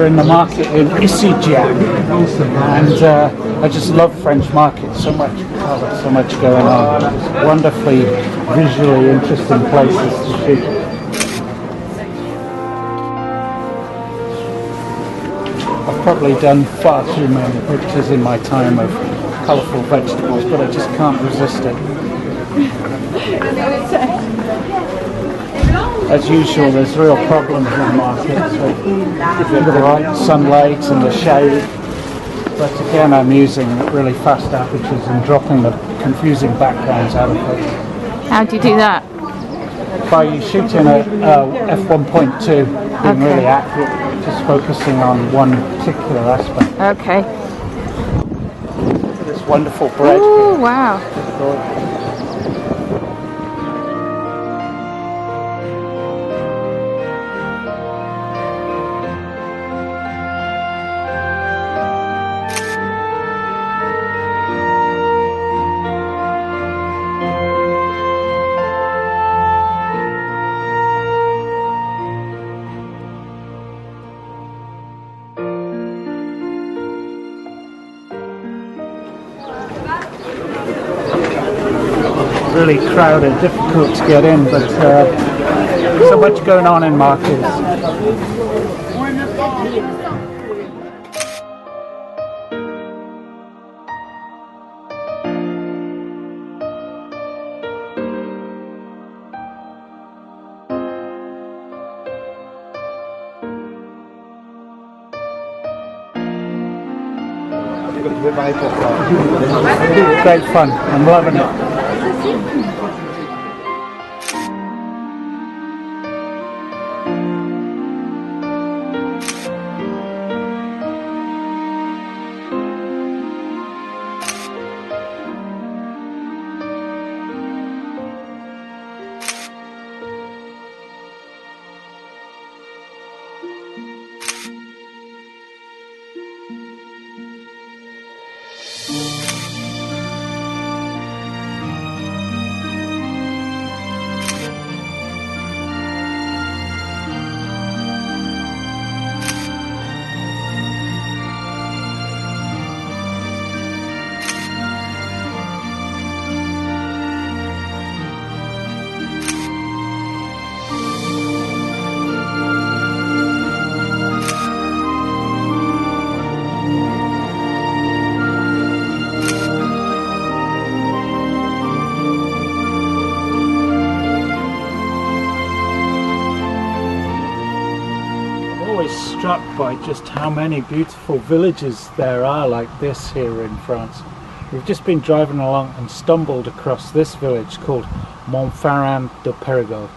We're in the market in Issy-Dian, and I just love French markets. So much colour, so much going on. Just wonderfully visually interesting places to shoot. I've probably done far too many pictures in my time of colourful vegetables, but I just can't resist it. As usual, there's real problems in the markets with the right sunlight and the shade. But again, I'm using really fast apertures and dropping the confusing backgrounds out of it. How do you do that? By shooting at f1.2, being really accurate, just focusing on one particular aspect. Okay. Look at this wonderful bread. Oh, wow. Really crowded, difficult to get in, but so much going on in markets. Great fun, I'm loving it. Struck by just how many beautiful villages there are like this here in France. We've just been driving along and stumbled across this village called Monfaram de Perego.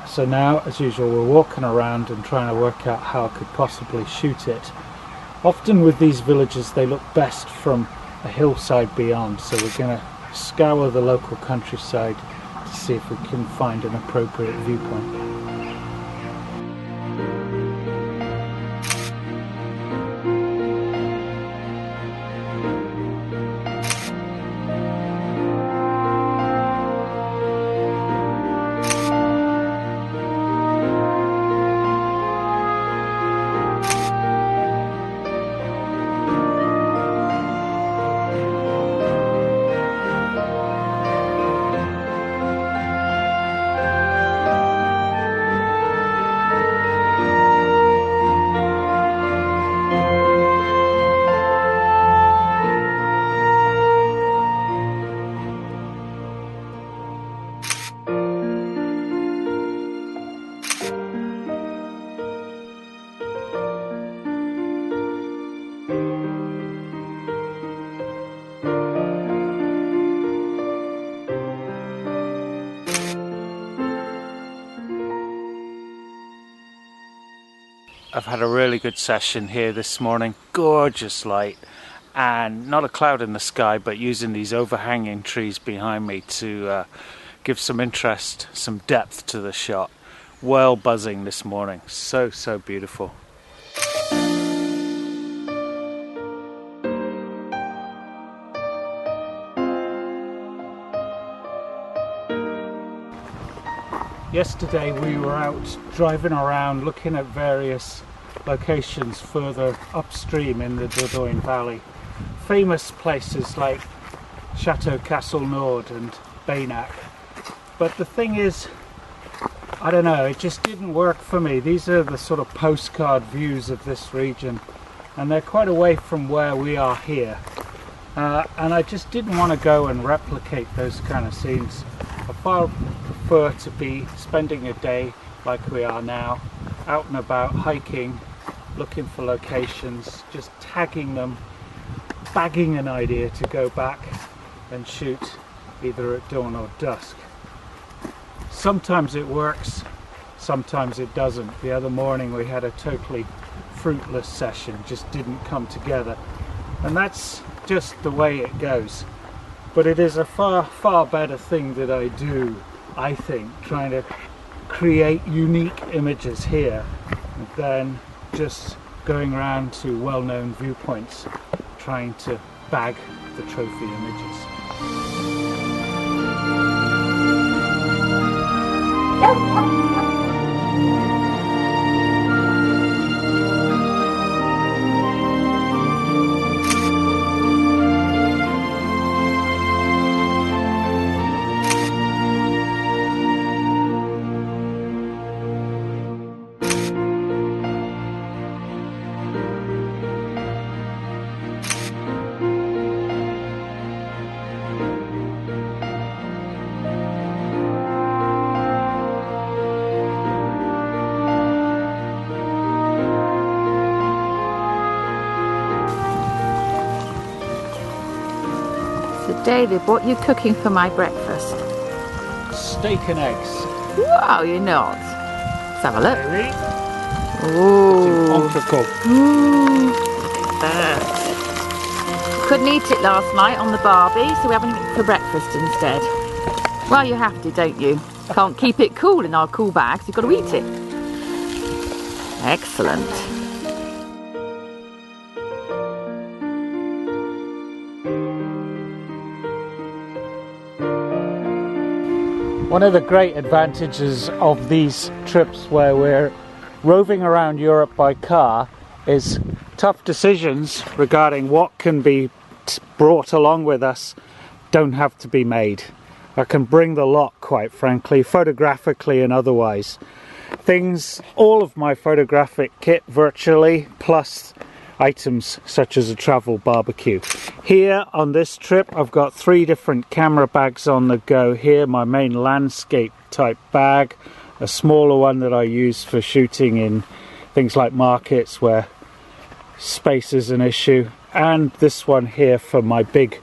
So now, as usual, we're walking around and trying to work out how I could possibly shoot it. Often with these villages they look best from a hillside beyond, so we're going to scour the local countryside to see if we can find an appropriate viewpoint. I've had a really good session here this morning, gorgeous light and not a cloud in the sky, but using these overhanging trees behind me to give some interest, some depth to the shot. Well buzzing this morning, so beautiful. Yesterday we were out driving around looking at various locations further upstream in the Dordogne Valley. Famous places like Chateau Castle Nord and Bergerac. But the thing is, I don't know, it just didn't work for me. These are the sort of postcard views of this region, and they're quite away from where we are here. And I just didn't want to go and replicate those kind of scenes. I far prefer to be spending a day like we are now, out and about hiking, looking for locations, just tagging them, bagging an idea to go back and shoot either at dawn or dusk. Sometimes it works, sometimes it doesn't. The other morning we had a totally fruitless session, just didn't come together. And that's just the way it goes. But it is a far better thing that I do, I think, trying to create unique images here than just going around to well-known viewpoints trying to bag the trophy images. So David, what are you cooking for my breakfast? Steak and eggs. Wow, you're not. Let's have a look. Maybe. Ooh. Entrecôte. Ooh. Couldn't eat it last night on the barbie, so we're having it for breakfast instead. Well, you have to, don't you? Can't keep it cool in our cool bags, you've got to eat it. Excellent. One of the great advantages of these trips where we're roving around Europe by car is tough decisions regarding what can be brought along with us don't have to be made. I can bring the lot, quite frankly, photographically and otherwise. All of my photographic kit virtually, plus items such as a travel barbecue. Here on this trip I've got 3 different camera bags on the go here. My main landscape type bag, a smaller one that I use for shooting in things like markets where space is an issue, and this one here for my big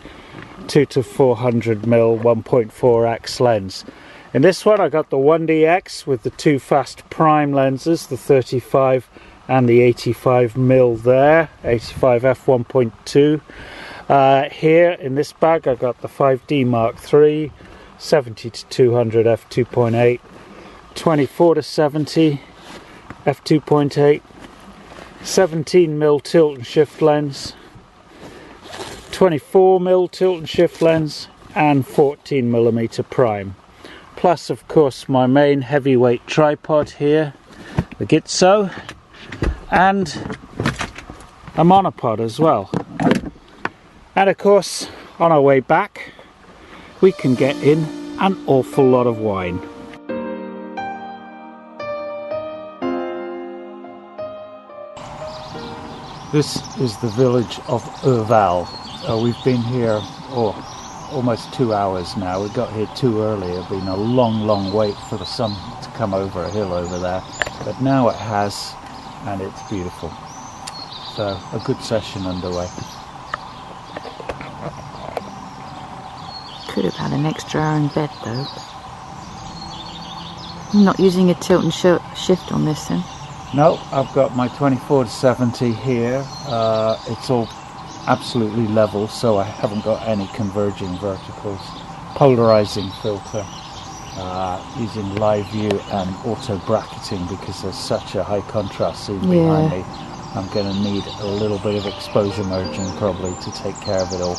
2 to 400mm 1.4x lens. In this one I got the 1DX with the 2 fast prime lenses, the 35 and the 85mm there, 85 f1.2. Here in this bag I got the 5D Mark III, 70 to 200 f2.8, 24 to 70 f2.8, 17mm tilt and shift lens, 24mm tilt and shift lens, and 14mm prime. Plus, of course, my main heavyweight tripod here, the Gitzo, and a monopod as well. And of course, on our way back, we can get in an awful lot of wine. This is the village of Irval. We've been here almost 2 hours now. We got here too early. It's been a long wait for the sun to come over a hill over there. But now it has, and it's beautiful. So a good session underway. Could have had an extra hour in bed though. I'm not using a tilt and shift on this then. No, I've got my 24 to 70 here. It's all absolutely level, so I haven't got any converging verticals. Polarizing filter, using live view and auto bracketing because there's such a high contrast scene behind me. I'm going to need a little bit of exposure merging probably to take care of it all.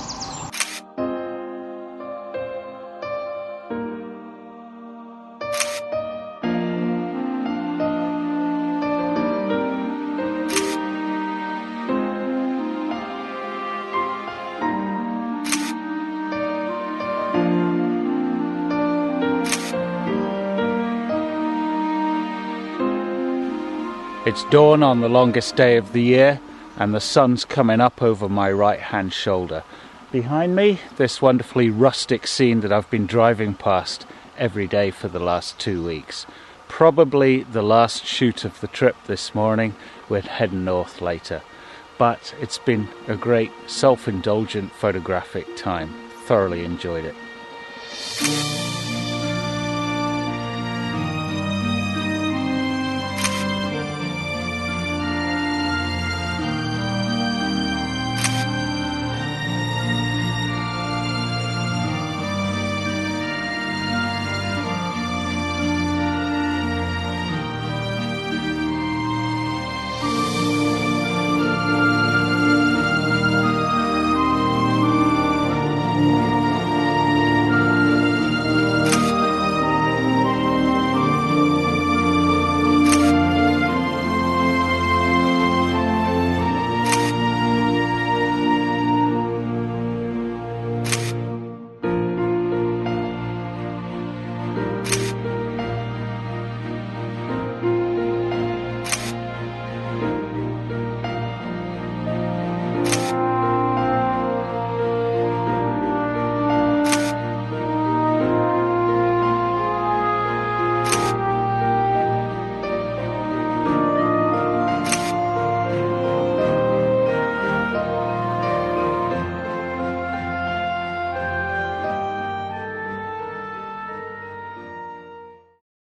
It's dawn on the longest day of the year, and the sun's coming up over my right hand shoulder. Behind me, this wonderfully rustic scene that I've been driving past every day for the last 2 weeks. Probably the last shoot of the trip this morning. We're heading north later. But it's been a great self-indulgent photographic time. Thoroughly enjoyed it.